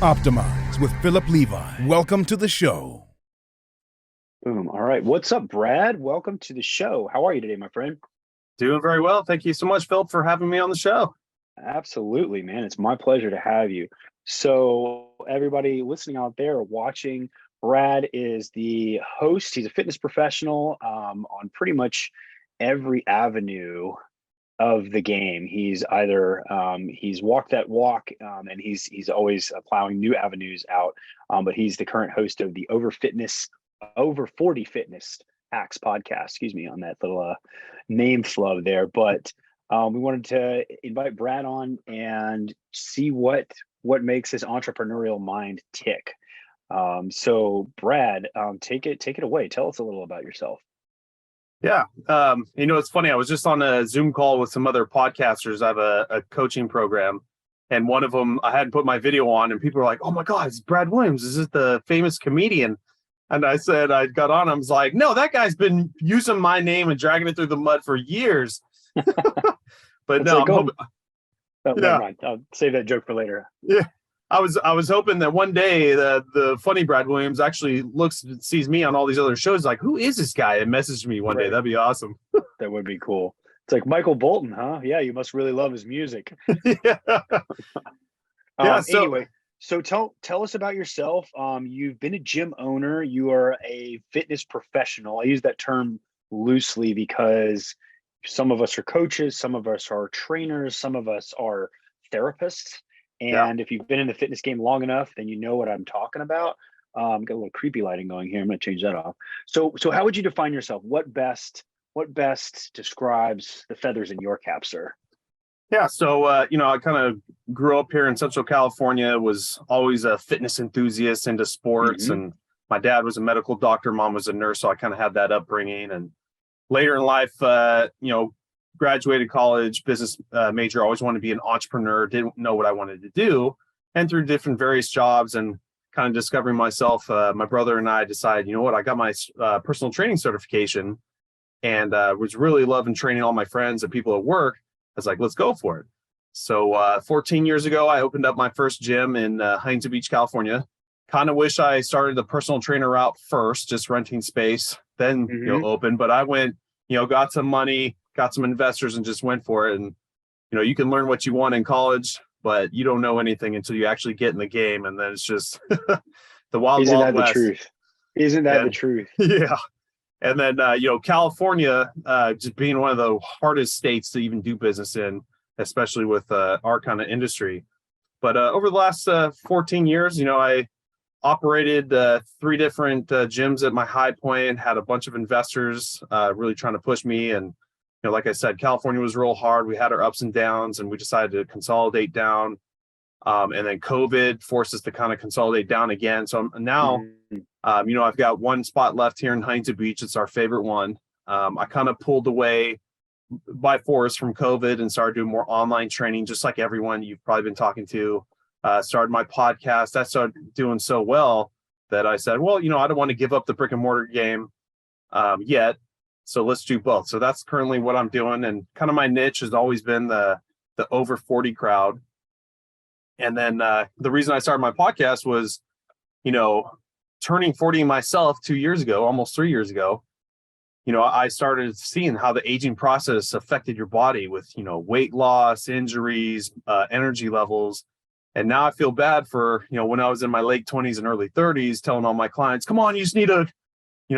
Optimize with Philip Levi. Welcome to the show. Boom. All right. What's up, Brad? Welcome to the show. How are you today, my friend? Doing very well. Thank you so much, Philip, for having me on the show. Absolutely, man. It's my pleasure to have you. So, everybody listening out there or watching, Brad is the host. He's a fitness professional on pretty much every avenue of the game. He's either he's walked that walk, and he's always plowing new avenues out. But he's the current host of the Over 40 Fitness Hacks podcast. Excuse me on that little name flub there. But we wanted to invite Brad on and see what makes his entrepreneurial mind tick. So Brad, take it away. Tell us a little about yourself. Yeah. It's funny. I was just on a Zoom call with some other podcasters. I have a coaching program, and one of them, I hadn't put my video on, and people were like, "Oh my God, it's Brad Williams. Is it the famous comedian?" And I said, I got on. I was like, "No, that guy's been using my name and dragging it through the mud for years." But no, like, I'm hoping, never mind. I'll save that joke for later. Yeah. I was hoping that one day the funny Brad Williams actually sees me on all these other shows, like, who is this guy? And messaged me one day. That'd be awesome. That would be cool. It's like Michael Bolton, huh? Yeah, you must really love his music. Yeah. Anyway, so tell us about yourself. You've been a gym owner. You are a fitness professional. I use that term loosely because some of us are coaches, some of us are trainers, some of us are therapists. And if you've been in the fitness game long enough, then you know what I'm talking about. Got a little creepy lighting going here. I'm going to change that off. So how would you define yourself? What best describes the feathers in your cap, sir? Yeah. So, I kind of grew up here in Central California, was always a fitness enthusiast into sports. Mm-hmm. And my dad was a medical doctor. Mom was a nurse. So I kind of had that upbringing. And later in life, graduated college, business major, always wanted to be an entrepreneur, didn't know what I wanted to do. And through different various jobs and kind of discovering myself, my brother and I decided, I got my personal training certification and was really loving training all my friends and people at work. I was like, let's go for it. So 14 years ago, I opened up my first gym in Huntington Beach, California. Kind of wish I started the personal trainer route first, just renting space, then open. But I went, got some money, got some investors and just went for it. And, you can learn what you want in college, but you don't know anything until you actually get in the game. And then it's just the wild, Isn't wild that west. The truth? Isn't that the truth? Yeah. And then, California, just being one of the hardest states to even do business in, especially with our kind of industry. But over the last 14 years, I operated 3 different gyms at my high point, had a bunch of investors really trying to push me. And, like I said, California was real hard. We had our ups and downs and we decided to consolidate down. And then COVID forced us to kind of consolidate down again. So now, I've got one spot left here in Huntington Beach. It's our favorite one. I kind of pulled away by force from COVID and started doing more online training, just like everyone you've probably been talking to. Started my podcast. That started doing so well that I said, well, I don't want to give up the brick and mortar game yet. So let's do both. So that's currently what I'm doing. And kind of my niche has always been the over 40 crowd. And then the reason I started my podcast was, turning 40 myself 2 years ago, almost 3 years ago. I started seeing how the aging process affected your body with, weight loss, injuries, energy levels. And now I feel bad for, when I was in my late 20s and early 30s, telling all my clients, come on, you just need to,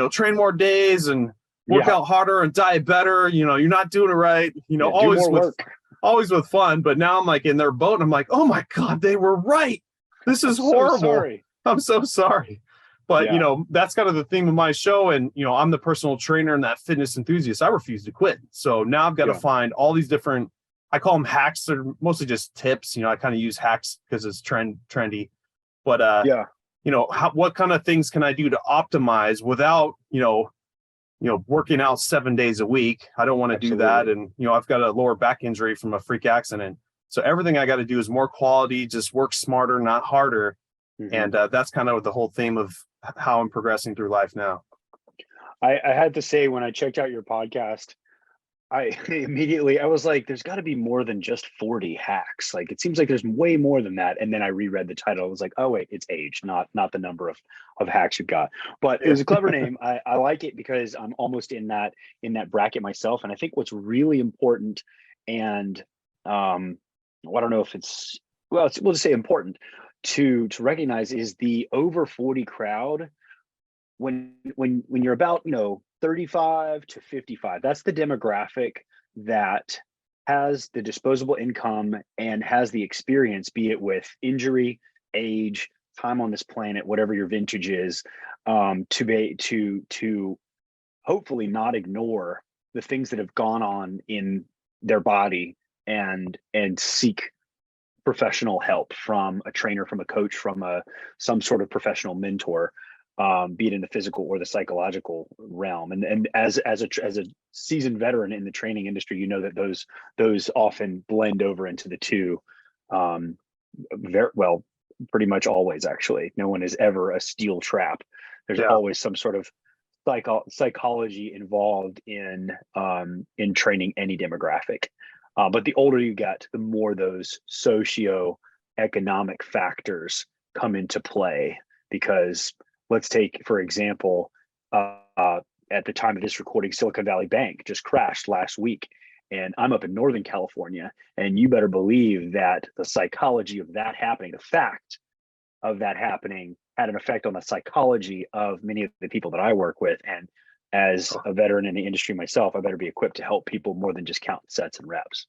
train more days and work out harder and diet better. You're not doing it right. Always with fun. But now I'm like in their boat and I'm like, oh my God, they were right. This is horrible. I'm so sorry. But, that's kind of the theme of my show. And, I'm the personal trainer and that fitness enthusiast. I refuse to quit. So now I've got to find all these different, I call them hacks. They're mostly just tips. I kind of use hacks because it's trendy. But, what kind of things can I do to optimize without, working out 7 days a week? I don't want to do that. And, I've got a lower back injury from a freak accident. So everything I got to do is more quality, just work smarter, not harder. And that's kind of the whole theme of how I'm progressing through life now. I had to say, when I checked out your podcast, I immediately I was like, there's got to be more than just 40 hacks. Like it seems like there's way more than that. And then I reread the title. I was like, oh wait, it's age, not the number of hacks you've got. But it Yeah. was a clever name. I like it because I'm almost in that bracket myself. And I think what's really important, and well, I don't know if we'll just say important to recognize, is the over 40 crowd. When you're about 35 to 55, that's the demographic that has the disposable income and has the experience, be it with injury, age, time on this planet, whatever your vintage is, to hopefully not ignore the things that have gone on in their body, and seek professional help from a trainer, from a coach, from some sort of professional mentor, be it in the physical or the psychological realm. And as a seasoned veteran in the training industry, you know that those often blend over into the two, very well, pretty much always. Actually, no one is ever a steel trap. There's Yeah. always some sort of psychology involved in training any demographic. But the older you get, the more those socio-economic factors come into play. Because let's take, for example, at the time of this recording, Silicon Valley Bank just crashed last week. And I'm up in Northern California, and you better believe that the psychology of that happening, the fact of that happening, had an effect on the psychology of many of the people that I work with. And as a veteran in the industry myself, I better be equipped to help people more than just count sets and reps.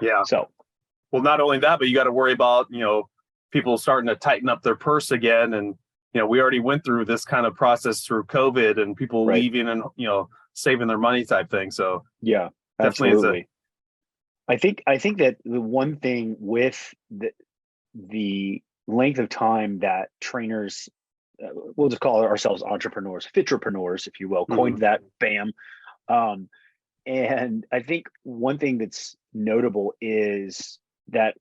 Yeah. So, Well, not only that, but you got to worry about, people starting to tighten up their purse again. And, we already went through this kind of process through COVID, and people right. leaving and, saving their money type thing. So Yeah, definitely absolutely. I think that the one thing with the length of time that trainers, we'll just call ourselves entrepreneurs, fitrepreneurs, if you will, coined that, bam. And I think one thing that's notable is that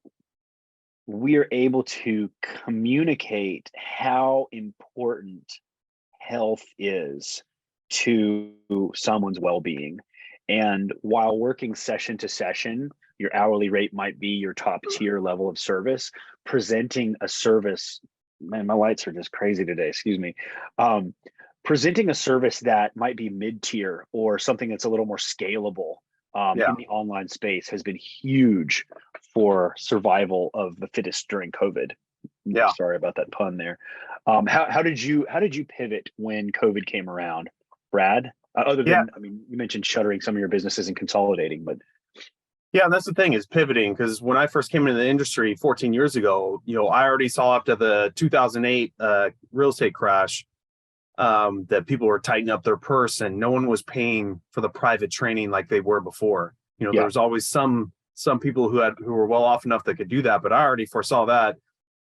we are able to communicate how important health is to someone's well-being. And while working session to session, your hourly rate might be your top tier level of service. Presenting a service, man, my lights are just crazy today, excuse me. Presenting a service that might be mid-tier or something that's a little more scalable in the online space has been huge for survival of the fittest during COVID. Yeah. Sorry about that pun there. How did you pivot when COVID came around, Brad? Other than, I mean, you mentioned shuttering some of your businesses and consolidating, but yeah, and that's the thing, is pivoting. Because when I first came into the industry 14 years ago, I already saw after the 2008 real estate crash that people were tightening up their purse, and no one was paying for the private training like they were before. There was always some people who were well off enough that could do that, but I already foresaw that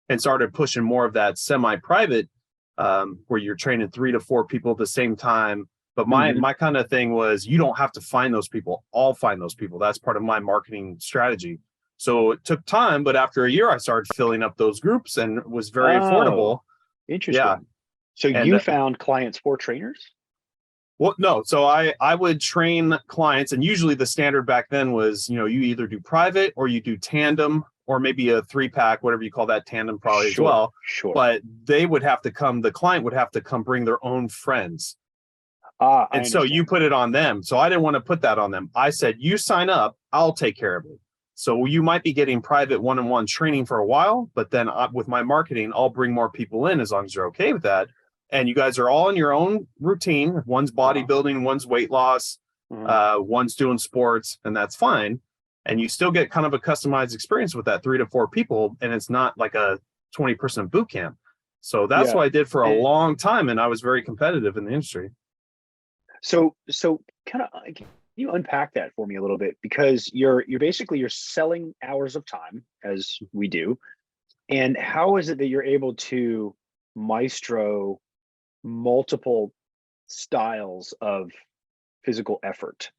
and started pushing more of that semi-private, where you're training 3 to 4 people at the same time. But my kind of thing was, you don't have to find those people. I'll find those people. That's part of my marketing strategy. So it took time, but after a year, I started filling up those groups, and it was very affordable. Interesting. Yeah. So you found clients for trainers? Well, no. So I would train clients, and usually the standard back then was, you either do private or you do tandem, or maybe a 3-pack, whatever you call that, tandem probably as well. Sure. But the client would have to come bring their own friends. And so you put it on them. So I didn't want to put that on them. I said, you sign up, I'll take care of it. So you might be getting private one-on-one training for a while, but then with my marketing, I'll bring more people in as long as you're okay with that. And you guys are all in your own routine. One's bodybuilding, one's weight loss, one's doing sports, and that's fine. And you still get kind of a customized experience with that 3 to 4 people, and it's not like a 20% boot camp. So that's what I did for a long time, and I was very competitive in the industry. So kind of, can you unpack that for me a little bit? Because you're selling hours of time, as we do. And how is it that you're able to maestro multiple styles of physical effort?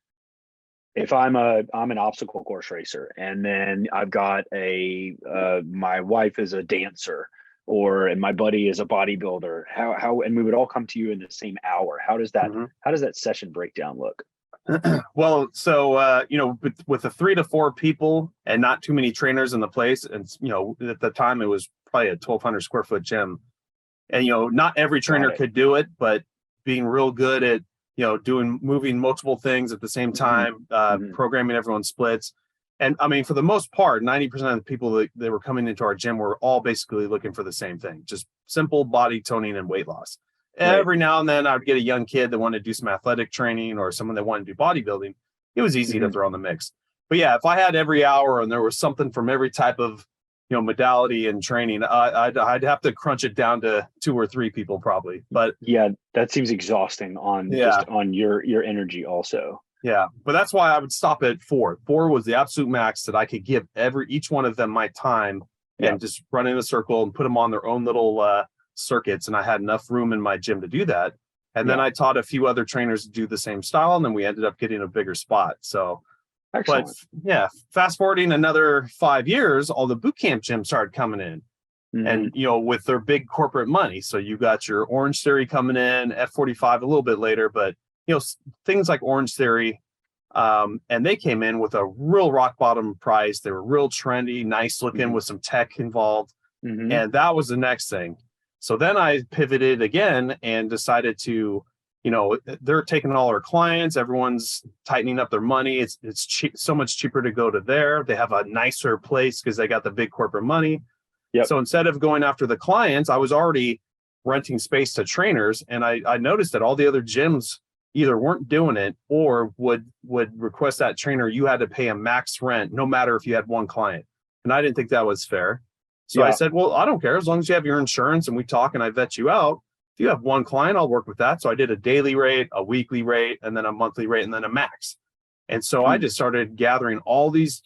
If I'm an obstacle course racer, and then I've got my wife is a dancer, and my buddy is a bodybuilder, how and we would all come to you in the same hour. How does that session breakdown look? Well, so with the 3 to 4 people and not too many trainers in the place, and at the time it was probably a 1,200 square foot gym, and not every trainer could do it, but being real good at moving multiple things at the same time, programming everyone's splits. And I mean, for the most part, 90% of the people that were coming into our gym were all basically looking for the same thing, just simple body toning and weight loss. Right. Every now and then I'd get a young kid that wanted to do some athletic training or someone that wanted to do bodybuilding. It was easy to throw in the mix. But yeah, if I had every hour and there was something from every type of modality and training, I'd have to crunch it down to 2 or 3 people probably. But yeah, that seems exhausting just on your energy also. Yeah, but that's why I would stop at 4. 4 was the absolute max that I could give each one of them my time and just run in a circle and put them on their own little circuits. And I had enough room in my gym to do that. And then I taught a few other trainers to do the same style, and then we ended up getting a bigger spot. So, excellent. But yeah, fast forwarding another 5 years, all the boot camp gyms started coming in. And with their big corporate money. So you got your Orange Theory coming in, F45 a little bit later, but things like Orange Theory, and they came in with a real rock bottom price. They were real trendy, nice looking with some tech involved. And that was the next thing. So then I pivoted again and decided to, they're taking all our clients. Everyone's tightening up their money. It's cheap, so much cheaper to go to there. They have a nicer place because they got the big corporate money. So instead of going after the clients, I was already renting space to trainers. And I noticed that all the other gyms either weren't doing it or would request that trainer, you had to pay a max rent, no matter if you had one client. And I didn't think that was fair. So I said, well, I don't care. As long as you have your insurance and we talk and I vet you out, if you have one client, I'll work with that. So I did a daily rate, a weekly rate, and then a monthly rate, and then a max. And so I just started gathering all these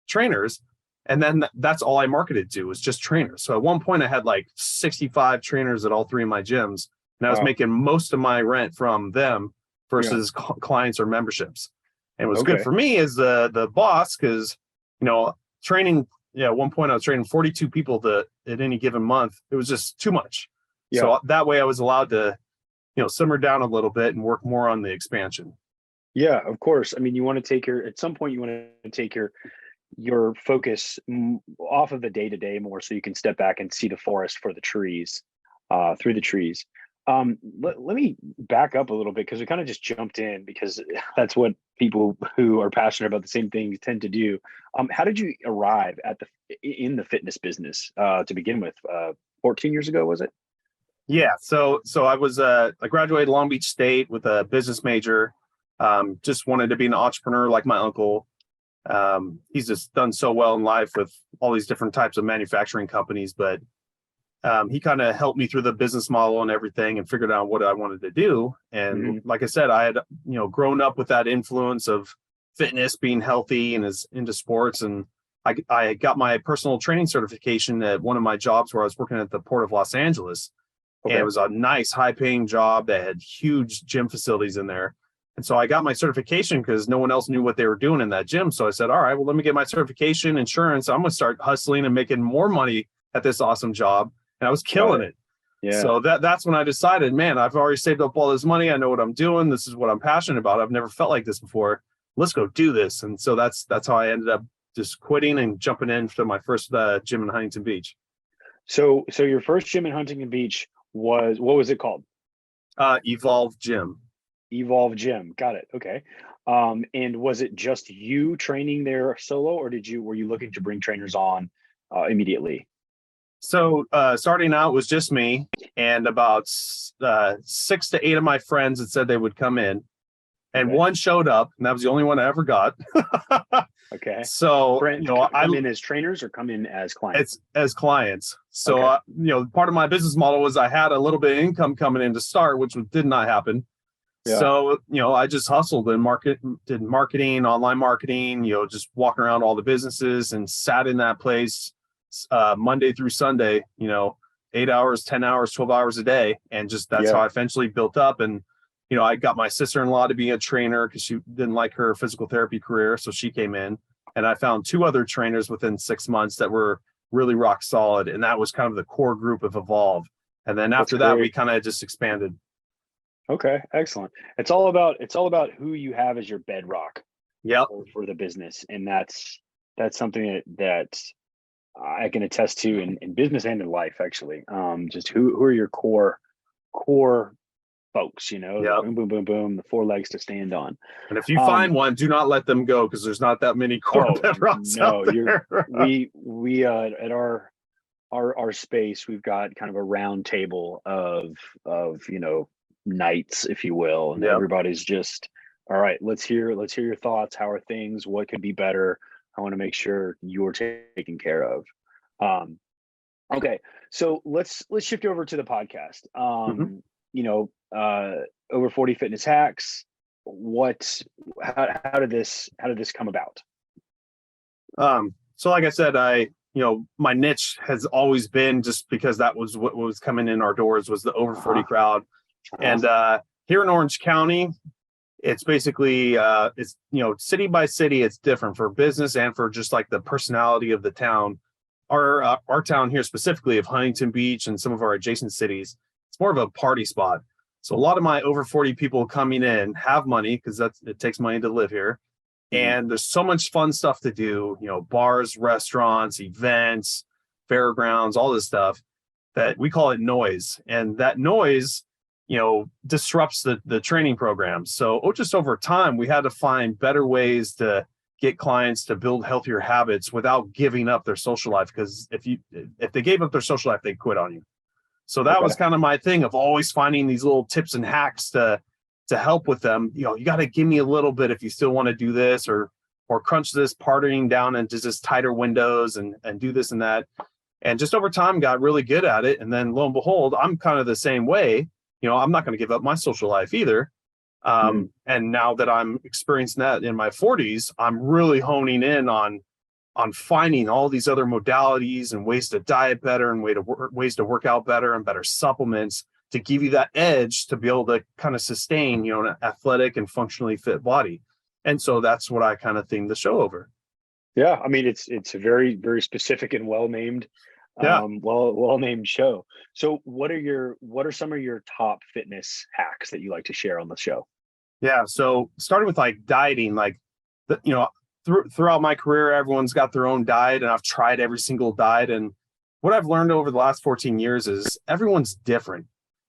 trainers. And then that's all I marketed to was just trainers. So at one point I had like 65 trainers at all 3 of my gyms. And I was making most of my rent from them versus clients or memberships. And it was good for me as the boss because, training, at one point I was training 42 people at any given month. It was just too much. So that way I was allowed to, simmer down a little bit and work more on the expansion. Yeah, of course. I mean, at some point you want to take your focus off of the day-to-day more so you can step back and see the forest for the trees, through the trees. Let me back up a little bit because we kind of just jumped in because that's what people who are passionate about the same things tend to do. How did you arrive in the fitness business to begin with? 14 years ago, was it? Yeah. So I graduated Long Beach State with a business major. Just wanted to be an entrepreneur like my uncle. He's just done so well in life with all these different types of manufacturing companies, but he kind of helped me through the business model and everything and figured out what I wanted to do. And like I said, I had, grown up with that influence of fitness, being healthy and is into sports. And I got my personal training certification at one of my jobs where I was working at the Port of Los Angeles. And it was a nice high paying job that had huge gym facilities in there. And so I got my certification because no one else knew what they were doing in that gym. So I said, all right, well, let me get my certification, insurance. I'm going to start hustling and making more money at this awesome job. And I was killing it. Yeah. So that's when I decided, man, I've already saved up all this money. I know what I'm doing. This is what I'm passionate about. I've never felt like this before. Let's go do this. And so that's how I ended up just quitting and jumping into my first gym in Huntington Beach. So your first gym in Huntington Beach what was it called? Evolve Gym. Evolve Gym. Got it. Okay. And was it just you training there solo, or were you looking to bring trainers on immediately? So starting out was just me and about 6 to 8 of my friends that said they would come in, and one showed up, and that was the only one I ever got. Okay. So come in as trainers or come in as clients? It's as clients. So part of my business model was I had a little bit of income coming in to start, which did not happen. Yeah. So I just hustled and did marketing, online marketing. Just walking around all the businesses and sat in that place Monday through Sunday. 8 hours, 10 hours, 12 hours a day, and that's how I eventually built up. And I got my sister-in-law to be a trainer because she didn't like her physical therapy career. So she came in, and I found 2 other trainers within 6 months that were really rock solid. And that was kind of the core group of Evolve. And then after that, we kind of just expanded. Okay, excellent. It's all about who you have as your bedrock Yep. for the business, and that's something that I can attest to in business and in life, actually. Just who are your core folks, the Yep. boom, boom, boom, boom, the four legs to stand on. And if you Um, find one, do not let them go because there's not that many core oh bedrocks out no, there. we at our space, we've got kind of a round table of knights, if you will, and Yep. everybody's just, all right, let's hear your thoughts. How are things? What could be better? I want to make sure you're taken care of. Um, Okay, so let's shift over to the podcast. Mhm. Over 40 fitness hacks. What how did this come about? So like I said, my niche has always been just because that was what was coming in our doors was the over 40 Uh-huh. crowd. Uh-huh. And here in Orange County, it's basically it's city by city, it's different for business and for just like the personality of the town. Our town here specifically of Huntington Beach and some of our adjacent cities, it's more of a party spot. So a lot of my over 40 people coming in have money because it takes money to live here. Mhm. And there's so much fun stuff to do, bars, restaurants, events, fairgrounds, all this stuff that we call it noise. And that noise, disrupts the training program. So just over time, we had to find better ways to get clients to build healthier habits without giving up their social life. Because if they gave up their social life, they'd quit on you. So that Okay. was kind of my thing of always finding these little tips and hacks to help with them. You got to give me a little bit if you still want to do this or crunch this partying down into just tighter windows and do this and that. And just over time got really good at it. And then lo and behold, I'm kind of the same way. I'm not going to give up my social life either. Mhm. And now that I'm experiencing that in my 40s, I'm really honing in on finding all these other modalities and ways to diet better and ways to work out better and better supplements to give you that edge to be able to kind of sustain, an athletic and functionally fit body. And so that's what I kind of themed the show over. Yeah, I mean it's a very very specific and well named, Yeah. well named show. So what are some of your top fitness hacks that you like to share on the show? Yeah. So starting with like dieting, like throughout my career, everyone's got their own diet, and I've tried every single diet. And what I've learned over the last 14 years is everyone's different.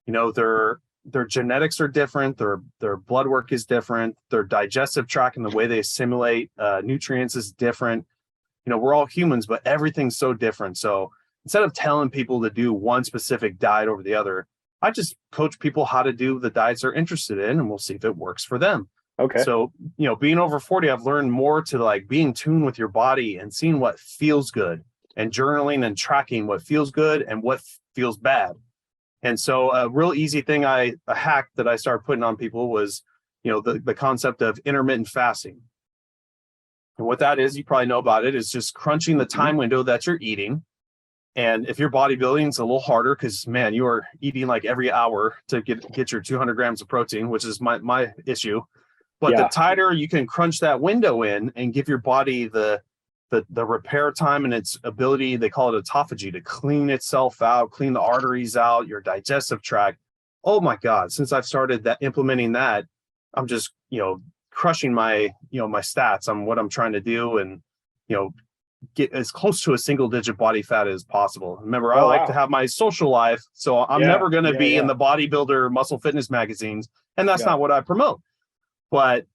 Their genetics are different. Their blood work is different. Their digestive tract and the way they assimilate nutrients is different. We're all humans, but everything's so different. So instead of telling people to do one specific diet over the other, I just coach people how to do the diets they're interested in, and we'll see if it works for them. Okay. So, being over 40, I've learned more to like be in tune with your body and seeing what feels good and journaling and tracking what feels good and what feels bad. And so a real easy thing a hack that I started putting on people was, the concept of intermittent fasting. And what that is, you probably know about it, is just crunching the Mhm. time window that you're eating. And if you're bodybuilding, it's a little harder because man, you are eating like every hour to get your 200 grams of protein, which is my issue. But the Yeah. tighter you can crunch that window in and give your body the repair time and its ability, they call it autophagy, to clean itself out, clean the arteries out, your digestive tract. Oh my God, since I've started implementing that, I'm just, crushing my stats on what I'm trying to do and, get as close to a single digit body fat as possible. Remember, I Oh like to wow. have my social life. So I'm Yeah. never going to Yeah. be in Yeah. the bodybuilder muscle fitness magazines. And that's Yeah. not what I promote. But,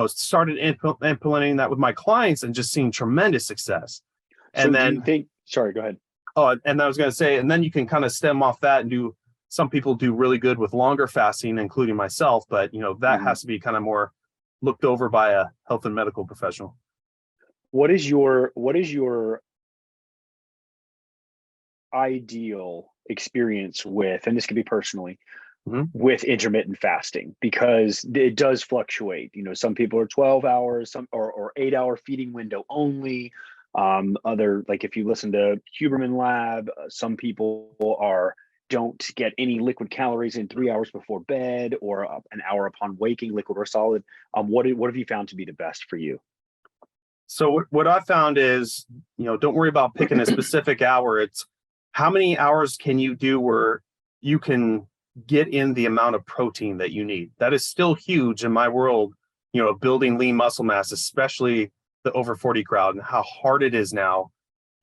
started implementing that with my clients and just seeing tremendous success. And So do you then, think? Sorry. Go ahead. and I was going to say, and then you can kind of stem off that and some people do really good with longer fasting, including myself. But, that Mhm. has to be kind of more looked over by a health and medical professional. What is your ideal experience with, and this could be personally, Mhm. with intermittent fasting, because it does fluctuate. Some people are 12 hours, some or 8 hour feeding window only. Other, like if you listen to Huberman Lab, some people are don't get any liquid calories in 3 hours before bed or an hour upon waking, liquid or solid. What have you found to be the best for you? So what I found is, don't worry about picking a specific hour. It's how many hours can you do where you can get in the amount of protein that you need. That is still huge in my world, building lean muscle mass, especially the over 40 crowd, and how hard it is now,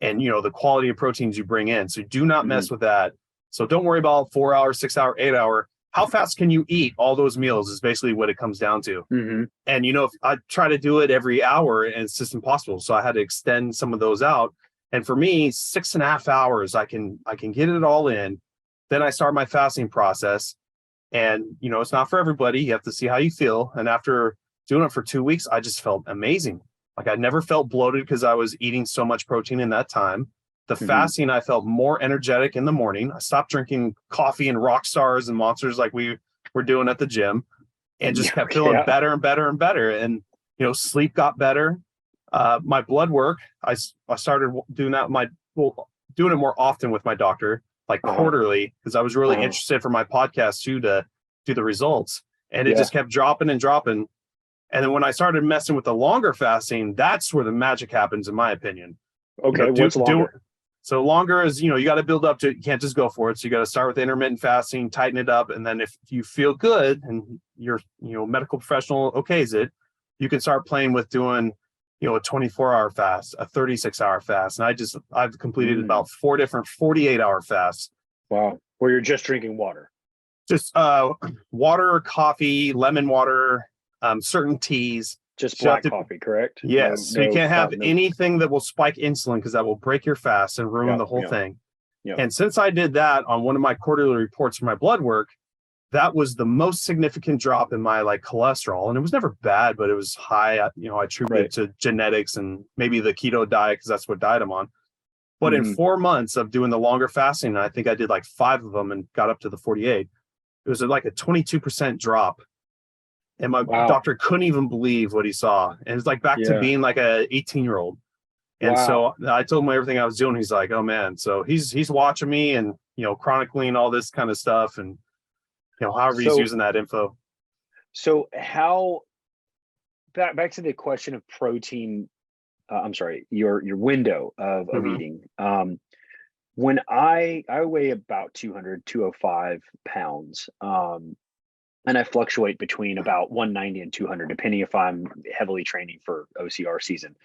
and the quality of proteins you bring in. So do not mess with that. So don't worry about 4 hour, 6 hour, 8 hour. How fast can you eat all those meals is basically what it comes down to. And if I try to do it every hour, and it's just impossible. So I had to extend some of those out. And for me, 6.5 hours, I can get it all in. Then I start my fasting process. And it's not for everybody. You have to see how you feel. And after doing it for 2 weeks, I just felt amazing. Like I never felt bloated because I was eating so much protein in that time. The fasting, I felt more energetic in the morning. I stopped drinking coffee and rock stars and monsters like we were doing at the gym, and just kept feeling better and better and better. And, sleep got better. My blood work, I started doing that, doing it more often with my doctor, like quarterly, because I was really interested for my podcast too, to do the results. And it just kept dropping and dropping. And then when I started messing with the longer fasting, that's where the magic happens, in my opinion. Okay, what's longer? So longer is, you got to build up to it. You can't just go for it. So you got to start with intermittent fasting, tighten it up. And then if you feel good and your, medical professional okays it, you can start playing with doing, a 24-hour fast, a 36-hour fast. And I've completed about 4 different 48-hour fasts. Wow. Where you're just drinking water. Just water, coffee, lemon water, certain teas. Just black coffee, correct? Yes. So you can't have anything that will spike insulin, because that will break your fast and ruin the whole thing. And since I did that on one of my quarterly reports for my blood work, that was the most significant drop in my cholesterol. And it was never bad, but it was high. I attribute it to genetics and maybe the keto diet, because that's what diet I'm on. But in 4 months of doing the longer fasting, I think I did 5 of them and got up to the 48. It was a 22% drop. And my doctor couldn't even believe what he saw. And it's back to being a 18-year-old. And so I told him everything I was doing. He's like, oh man. So he's watching me and, chronicling all this kind of stuff. And, however he's using that info. So how, back to the question of protein, I'm sorry, your window of eating. When I weigh about 205 pounds, and I fluctuate between about 190 and 200, depending if I'm heavily training for OCR season.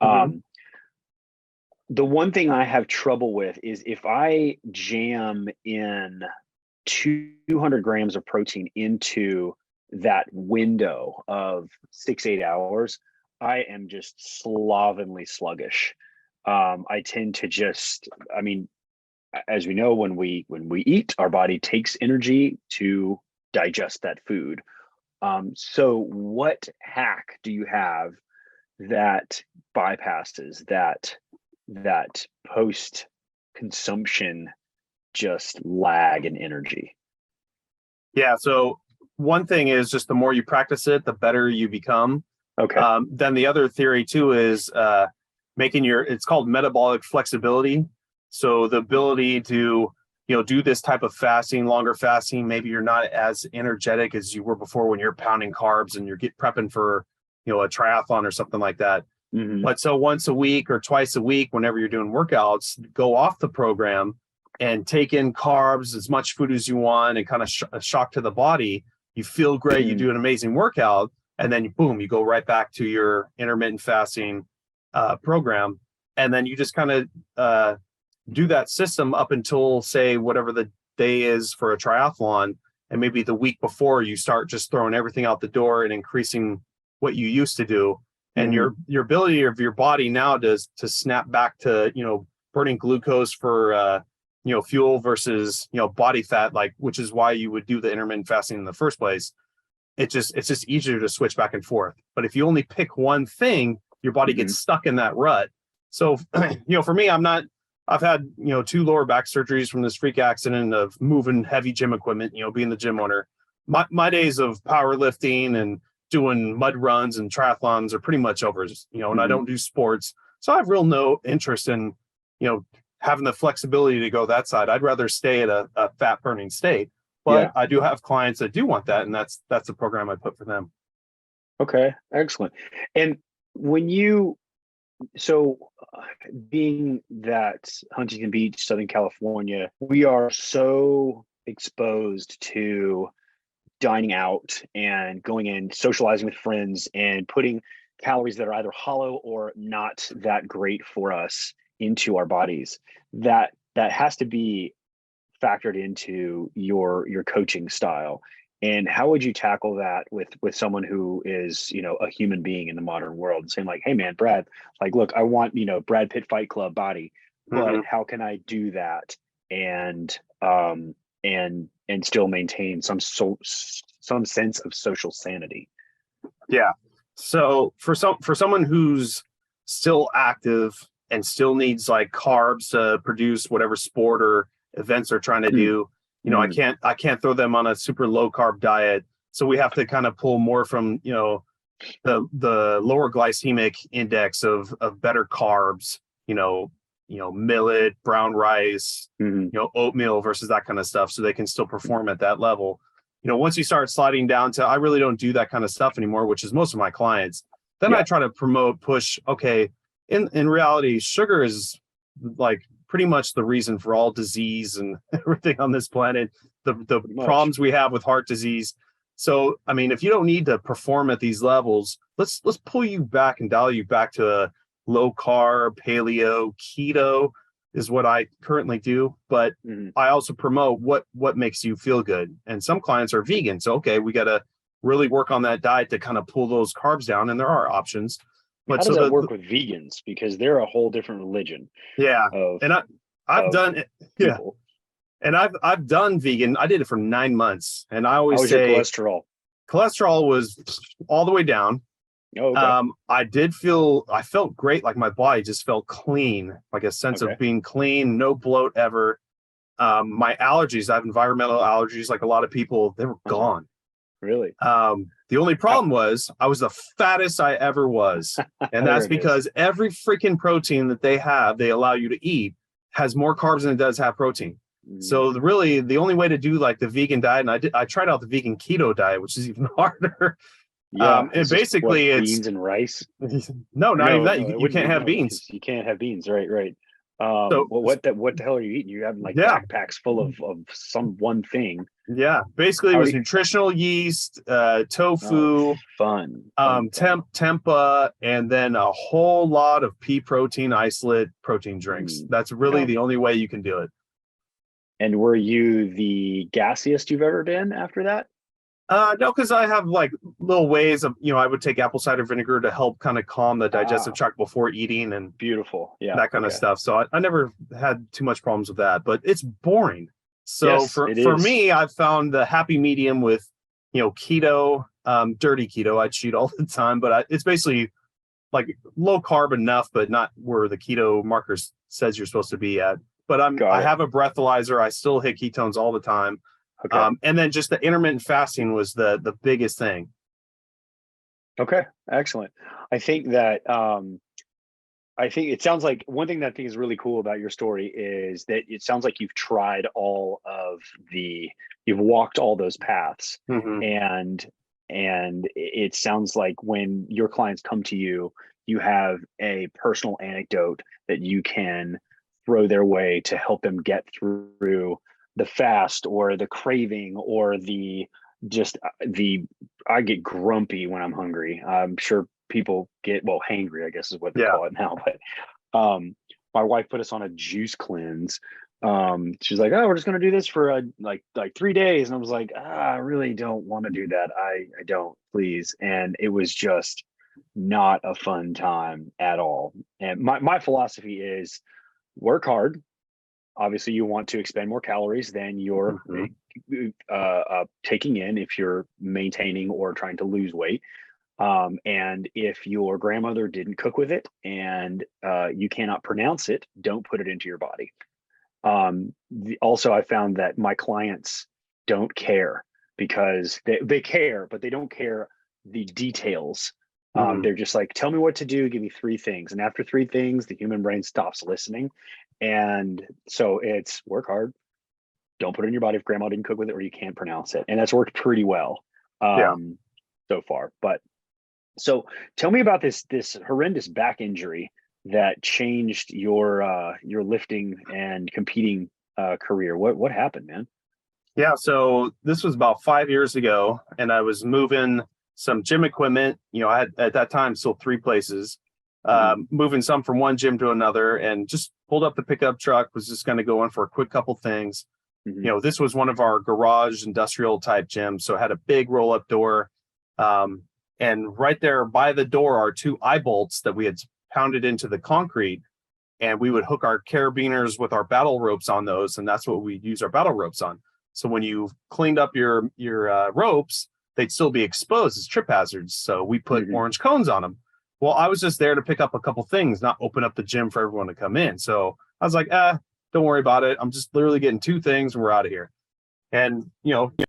The one thing I have trouble with is if I jam in 200 grams of protein into that window of 6-8 hours, I am just slovenly sluggish. I tend to just, as we know, when we eat, our body takes energy to digest that food. So what hack do you have that bypasses that post consumption just lag in energy? Yeah. So one thing is just the more you practice it, the better you become. Okay. Then the other theory too is it's called metabolic flexibility. So the ability to do this type of fasting, longer fasting. Maybe you're not as energetic as you were before when you're pounding carbs and you're prepping for, a triathlon or something like that. But so once a week or twice a week, whenever you're doing workouts, go off the program and take in carbs, as much food as you want, and kind of shock to the body. You feel great. You do an amazing workout, and then boom, you go right back to your intermittent fasting program. And then you just kind of do that system up until, say, whatever the day is for a triathlon. And maybe the week before, you start just throwing everything out the door and increasing what you used to do. And your ability of your body now to snap back to, burning glucose for, fuel versus, body fat, which is why you would do the intermittent fasting in the first place. It's just easier to switch back and forth. But if you only pick one thing, your body gets stuck in that rut. So, for me, I've had, 2 lower back surgeries from this freak accident of moving heavy gym equipment, being the gym owner. My days of powerlifting and doing mud runs and triathlons are pretty much over, and I don't do sports. So I have no interest in, having the flexibility to go that side. I'd rather stay at a fat burning state, but I do have clients that do want that. And that's the program I put for them. Okay. Excellent. And being that Huntington Beach, Southern California, we are so exposed to dining out and going in, socializing with friends, and putting calories that are either hollow or not that great for us into our bodies, that has to be factored into your coaching style. And how would you tackle that with someone who is, a human being in the modern world, and saying like, hey man, Brad, like, look, I want, Brad Pitt Fight Club body, but how can I do that and still maintain some sense of social sanity? Yeah. So for someone who's still active and still needs like carbs to produce whatever sport or events they're trying to do, I can't throw them on a super low carb diet. So we have to kind of pull more from, the lower glycemic index of better carbs, millet, brown rice, oatmeal versus that kind of stuff, so they can still perform at that level. Once you start sliding down to, I really don't do that kind of stuff anymore, which is most of my clients, then I try to push, okay, in reality, sugar is like pretty much the reason for all disease and everything on this planet, the problems we have with heart disease. So, I mean, if you don't need to perform at these levels, let's pull you back and dial you back to a low carb, paleo, keto is what I currently do. But I also promote what makes you feel good. And some clients are vegan. So, okay, we got to really work on that diet to kind of pull those carbs down. And there are options. But how does that work with vegans? Because they're a whole different religion. Yeah. And I've done it. Yeah. And I've done vegan. I did it for 9 months. And I always say your cholesterol? Cholesterol was all the way down. Oh, okay. I felt great. Like my body just felt clean, like a sense of being clean, no bloat ever. My allergies, I have environmental allergies, like a lot of people, they were gone. Really? The only problem was I was the fattest I ever was. And that's because every freaking protein that they allow you to eat has more carbs than it does have protein. So really the only way to do like the vegan diet, and I tried out the vegan keto diet, which is even harder. Yeah. And basically it's beans and rice. No, not even that. You can't have beans. You can't have beans. Right. So what the hell are you eating? You have like backpacks full of some one thing. Yeah, basically it was nutritional yeast, tofu, fun. tempeh, and then a whole lot of pea protein isolate protein drinks. That's really the only way you can do it. And were you the gassiest you've ever been after that? No, because I have like little ways of, I would take apple cider vinegar to help kind of calm the digestive tract before eating and beautiful. Yeah. That kind of stuff. So I never had too much problems with that, but it's boring. So for me, I've found the happy medium with, keto, dirty keto. I cheat all the time, but it's basically like low carb enough, but not where the keto markers says you're supposed to be at. But I have a breathalyzer. I still hit ketones all the time. Okay. And then just the intermittent fasting was the biggest thing. Okay, excellent. I think that it sounds like one thing that I think is really cool about your story is that it sounds like you've walked all those paths, and it sounds like when your clients come to you, you have a personal anecdote that you can throw their way to help them get through the fast or the craving or I get grumpy when I'm hungry. I'm sure people get hangry, I guess is what they call it now. But my wife put us on a juice cleanse. She's like, oh, we're just gonna do this for like 3 days, and I was like, I really don't want to do that. I don't, please. And it was just not a fun time at all. And my philosophy is work hard. Obviously, you want to expend more calories than you're taking in if you're maintaining or trying to lose weight. And if your grandmother didn't cook with it and you cannot pronounce it, don't put it into your body. Also, I found that my clients don't care because they care, but they don't care the details. They're just like, tell me what to do, give me 3 things. And after 3 things, the human brain stops listening. And so it's work hard, don't put it in your body if grandma didn't cook with it or you can't pronounce it. And that's worked pretty well so far. But so tell me about this horrendous back injury that changed your lifting and competing career. What happened, man? Yeah, so this was about 5 years ago, and I was moving some gym equipment. I had at that time sold three places, moving some from one gym to another, and just pulled up the pickup truck. Was just going to go in for a quick couple things. Mhm. This was one of our garage industrial type gyms, so it had a big roll up door, and right there by the door are two eye bolts that we had pounded into the concrete, and we would hook our carabiners with our battle ropes on those, and that's what we use our battle ropes on. So when you cleaned up your ropes, they'd still be exposed as trip hazards. So we put orange cones on them. Well, I was just there to pick up a couple things, not open up the gym for everyone to come in. So I was like, don't worry about it. I'm just literally getting two things and we're out of here. And,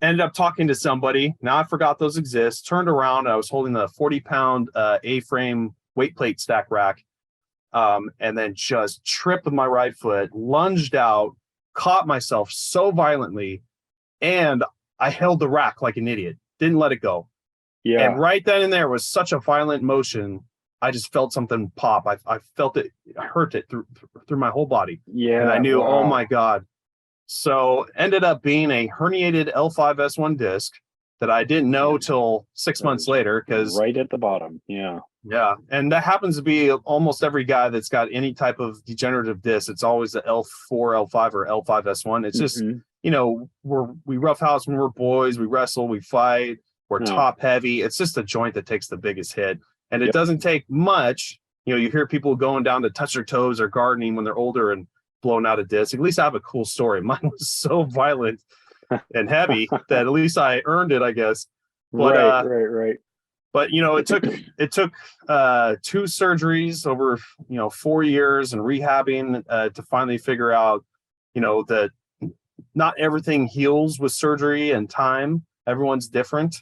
ended up talking to somebody. Now I forgot those exist. Turned around. I was holding a 40-pound A-frame weight plate stack rack. And then just tripped with my right foot, lunged out, caught myself so violently, and I held the rack like an idiot. Didn't let it go. Yeah. And right then and there was such a violent motion. I just felt something pop. I felt it, hurt it through my whole body. Yeah. And I knew, wow. oh my God. So ended up being a herniated L5S1 disc that I didn't know till 6 months later, because right at the bottom. Yeah. Yeah. And that happens to be almost every guy that's got any type of degenerative disc. It's always the L4, L5, or L5S1. It's just, we roughhouse when we're boys, we wrestle, we fight, we're top heavy. It's just a joint that takes the biggest hit. And it doesn't take much. You hear people going down to touch their toes or gardening when they're older and blowing out a disc. At least I have a cool story. Mine was so violent and heavy that at least I earned it, I guess. But, right. But it took 2 surgeries over 4 years and rehabbing to finally figure out that not everything heals with surgery and time. Everyone's different,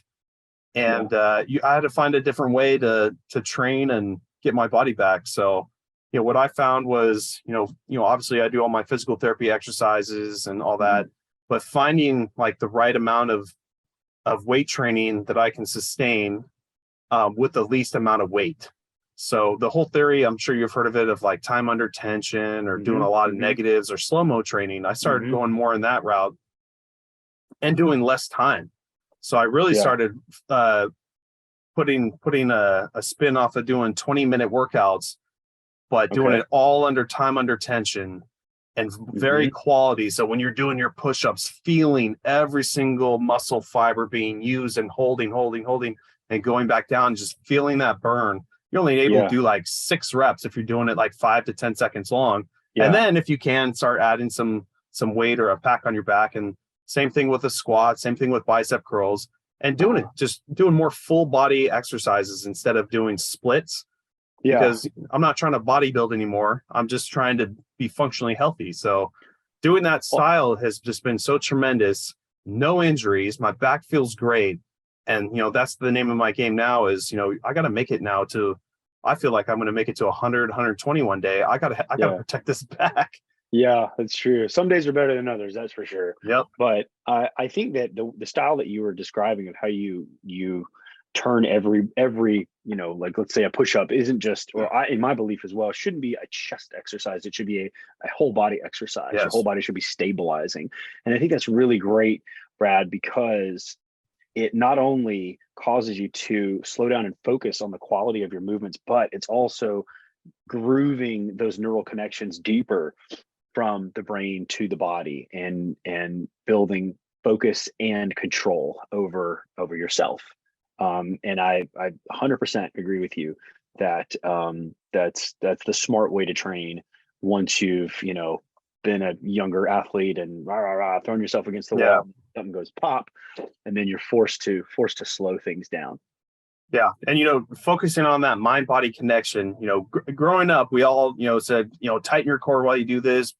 and I had to find a different way to train and get my body back. So what I found was obviously I do all my physical therapy exercises and all that, but finding like the right amount of weight training that I can sustain with the least amount of weight. So the whole theory, I'm sure you've heard of it, of like time under tension or doing a lot of negatives or slow-mo training. I started going more in that route and doing less time. So I really started putting a spin off of doing 20-minute workouts, but doing it all under time under tension and very quality. So when you're doing your push-ups, feeling every single muscle fiber being used and holding and going back down, just feeling that burn. You're only able to do like 6 reps if you're doing it like 5 to 10 seconds long. And then if you can, start adding some weight or a pack on your back. And same thing with a squat, same thing with bicep curls, and just doing more full body exercises instead of doing splits. Because I'm not trying to bodybuild anymore. I'm just trying to be functionally healthy. So doing that style has just been so tremendous. No injuries. My back feels great. And, that's the name of my game now is, I got to make it now I feel like I'm going to make it to 100, 120 one day. I got to protect this back. Yeah, that's true. Some days are better than others. That's for sure. Yep. But I think that the style that you were describing of how you turn every like let's say a push-up isn't just, or in my belief as well, it shouldn't be a chest exercise. It should be a whole body exercise. Your whole body should be stabilizing. And I think that's really great, Brad, because it not only causes you to slow down and focus on the quality of your movements, but it's also grooving those neural connections deeper from the brain to the body and building focus and control over yourself. And I 100% agree with you that that's the smart way to train once you've been a younger athlete and thrown yourself against the wall, something goes pop, and then you're forced to slow things down. Yeah. And, focusing on that mind body connection, growing up, we all, said, tighten your core while you do this,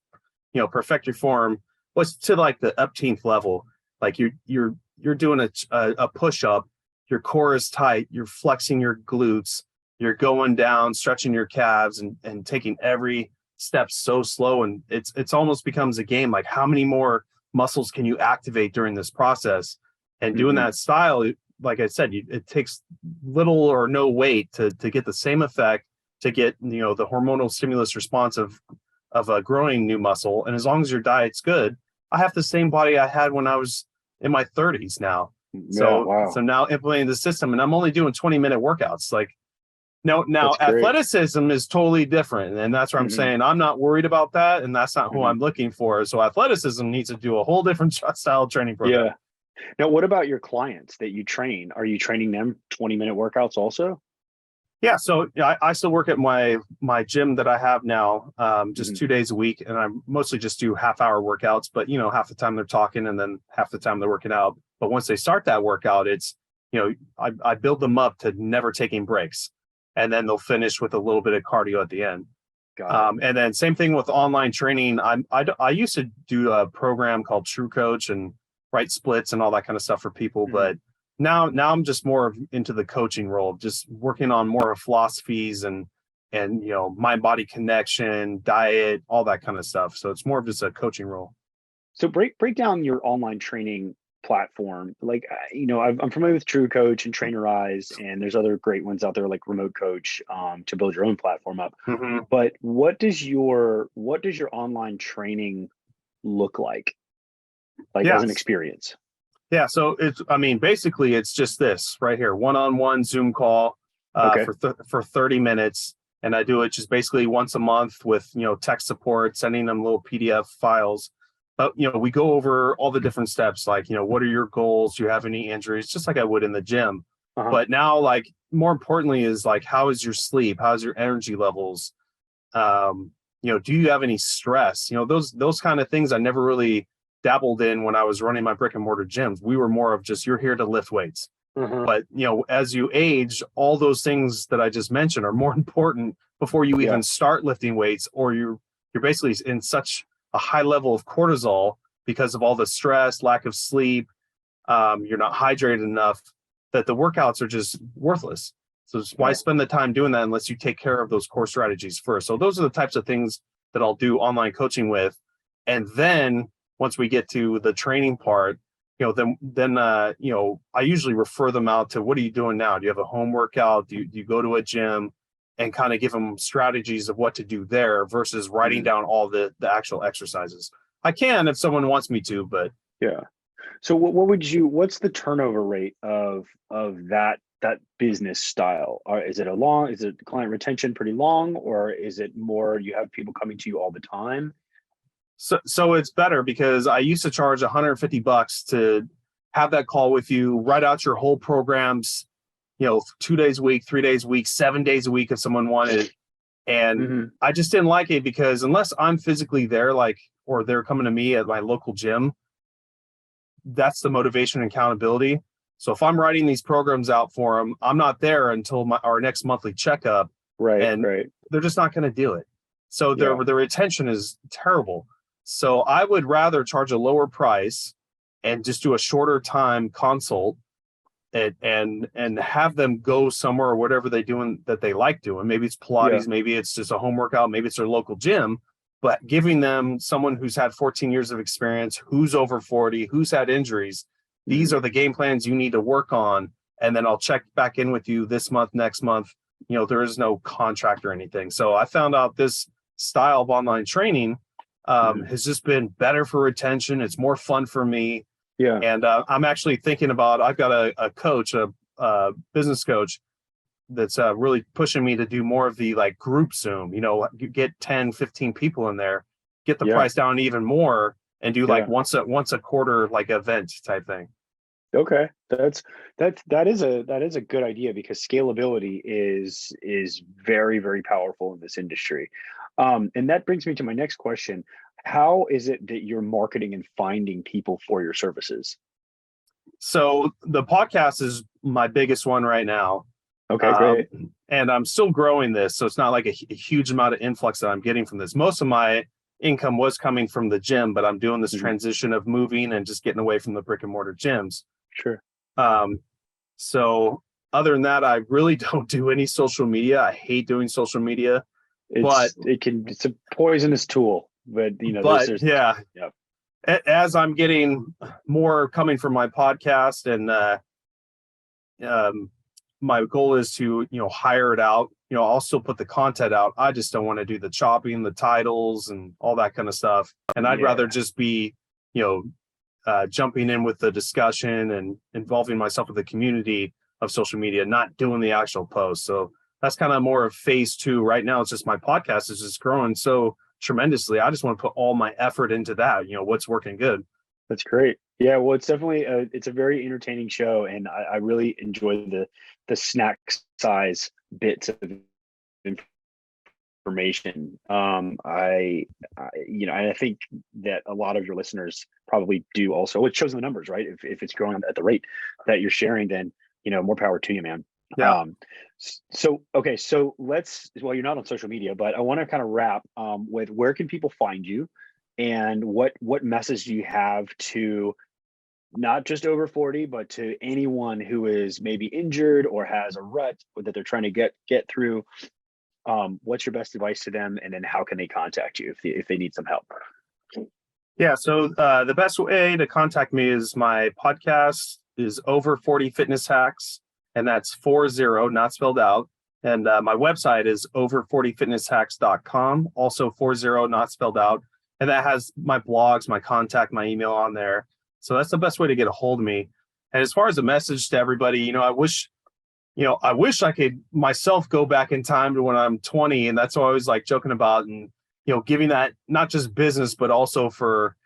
perfect your form. What's to like the upteenth level? Like you're doing a push up, your core is tight, you're flexing your glutes, you're going down, stretching your calves and taking every step so slow. And it's almost becomes a game. Like how many more muscles can you activate during this process? And doing that style, like I said, it takes little or no weight to get the same effect, to get the hormonal stimulus response of a growing new muscle. And as long as your diet's good, I have the same body I had when I was in my 30s now. Yeah, So wow. so now implementing the system, and I'm only doing 20-minute workouts. Like now That's great. athleticism is totally different, and that's where I'm saying I'm not worried about that, and that's not who I'm looking for. So athleticism needs to do a whole different style training program. Yeah. Now, what about your clients that you train? Are you training them 20-minute workouts also? Yeah, so I still work at my gym that I have now, just 2 days a week, and I mostly just do half-hour workouts. But half the time they're talking, and then half the time they're working out. But once they start that workout, it's I build them up to never taking breaks, and then they'll finish with a little bit of cardio at the end. Got it. And then same thing with online training. I used to do a program called True Coach and write splits and all that kind of stuff for people, but now I'm just more into the coaching role, just working on more philosophies and mind body connection, diet, all that kind of stuff. So it's more of just a coaching role. So break down your online training platform. Like, I'm familiar with True Coach and Trainerize, and there's other great ones out there like Remote Coach to build your own platform up. But what does your online training look like as an experience? Yeah, so basically it's just this right here, one-on-one Zoom call for 30 minutes, and I do it just basically once a month with tech support, sending them little PDF files. But we go over all the different steps, like what are your goals? Do you have any injuries? Just like I would in the gym. But now, like, more importantly is like, how is your sleep? How's your energy levels? Do you have any stress? Those kind of things I never really dabbled in when I was running my brick and mortar gyms. We were more of just, you're here to lift weights. But as you age, all those things that I just mentioned are more important before you even start lifting weights, or you're basically in such a high level of cortisol because of all the stress, lack of sleep, you're not hydrated enough, that the workouts are just worthless. So why spend the time doing that unless you take care of those core strategies first? So those are the types of things that I'll do online coaching with. And then once we get to the training part, then I usually refer them out to, what are you doing now? Do you have a home workout? Do you go to a gym? And kind of give them strategies of what to do there versus writing down all the actual exercises. I can if someone wants me to, but yeah. So what's the turnover rate of that business style? Is it client retention pretty long, or is it more you have people coming to you all the time? So it's better, because I used to charge $150 to have that call with you, write out your whole programs, 2 days a week, 3 days a week, 7 days a week if someone wanted. And I just didn't like it, because unless I'm physically there, or they're coming to me at my local gym, that's the motivation and accountability. So if I'm writing these programs out for them, I'm not there until our next monthly checkup. Right. They're just not going to do it. So their retention is terrible. So I would rather charge a lower price and just do a shorter time consult, and have them go somewhere or whatever they doing that they like doing. Maybe it's Pilates, maybe it's just a home workout, maybe it's their local gym, but giving them someone who's had 14 years of experience, who's over 40, who's had injuries. These are the game plans you need to work on. And then I'll check back in with you this month, next month. There is no contract or anything. So I found out this style of online training has just been better for retention. It's more fun for me. Yeah. And I'm actually thinking about, I've got a coach, a business coach that's really pushing me to do more of the group Zoom, you get 10, 15 people in there, get the price down even more, and do once a quarter, event type thing. Okay. That is a good idea, because scalability is very, very powerful in this industry. And that brings me to my next question. How is it that you're marketing and finding people for your services? So the podcast is my biggest one right now. Okay, great. And I'm still growing this. So it's not like a huge amount of influx that I'm getting from this. Most of my income was coming from the gym, but I'm doing this transition of moving and just getting away from the brick and mortar gyms. Sure. So other than that, I really don't do any social media. I hate doing social media. It's a poisonous tool, but as I'm getting more coming from my podcast, and my goal is to hire it out. I'll still put the content out. I just don't want to do the chopping, the titles, and all that kind of stuff. And I'd rather just be jumping in with the discussion and involving myself with the community of social media, not doing the actual post. So that's kind of more of phase 2 right now. It's just my podcast is just growing so tremendously. I just want to put all my effort into that, what's working good. That's great. Yeah, well, it's definitely it's a very entertaining show, and I really enjoy the snack size bits of information. I think that a lot of your listeners probably do also. It shows in the numbers, right? If it's growing at the rate that you're sharing, then more power to you, man. Yeah. So you're not on social media, but I want to kind of wrap with where can people find you, and what message do you have to not just over 40, but to anyone who is maybe injured or has a rut that they're trying to get through? What's your best advice to them, and then how can they contact you if they need some help? Yeah, so the best way to contact me is my podcast is Over 40 Fitness Hacks, and that's 40, not spelled out. And my website is over40fitnesshacks.com, also 40, not spelled out. And that has my blogs, my contact, my email on there. So that's the best way to get a hold of me. And as far as a message to everybody, I wish I could myself go back in time to when I'm 20. And that's what I was like joking about, and, giving that not just business, but also for,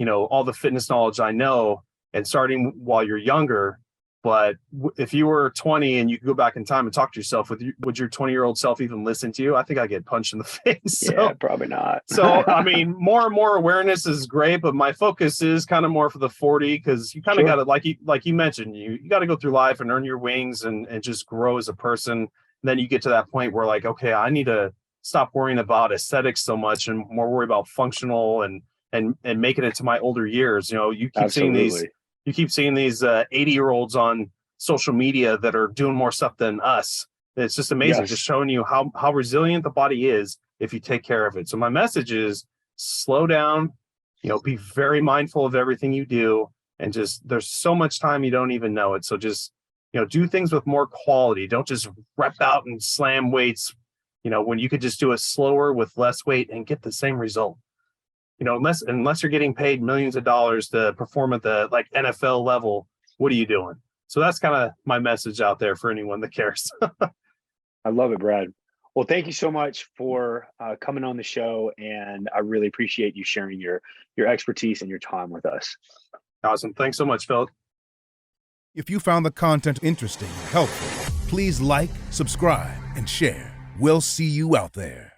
all the fitness knowledge I know, and starting while you're younger. But if you were 20 and you could go back in time and talk to yourself, would your 20-year-old self even listen to you? I think I get punched in the face. Yeah, probably not. So, I mean, more and more awareness is great, but my focus is kind of more for the 40, because you kind of got to, like you mentioned, you got to go through life and earn your wings and just grow as a person. And then you get to that point where, like, okay, I need to stop worrying about aesthetics so much and more worry about functional and making it to my older years. You keep seeing these. You keep seeing these 80-year-olds on social media that are doing more stuff than us. It's just amazing, just showing you how resilient the body is if you take care of it. So my message is slow down, be very mindful of everything you do. And just, there's so much time you don't even know it. So just, do things with more quality. Don't just rep out and slam weights, when you could just do it slower with less weight and get the same result. Unless you're getting paid millions of dollars to perform at the NFL level, what are you doing? So that's kind of my message out there for anyone that cares. I love it, Brad. Well, thank you so much for coming on the show, and I really appreciate you sharing your expertise and your time with us. Awesome. Thanks so much, Phil. If you found the content interesting or helpful, please like, subscribe, and share. We'll see you out there.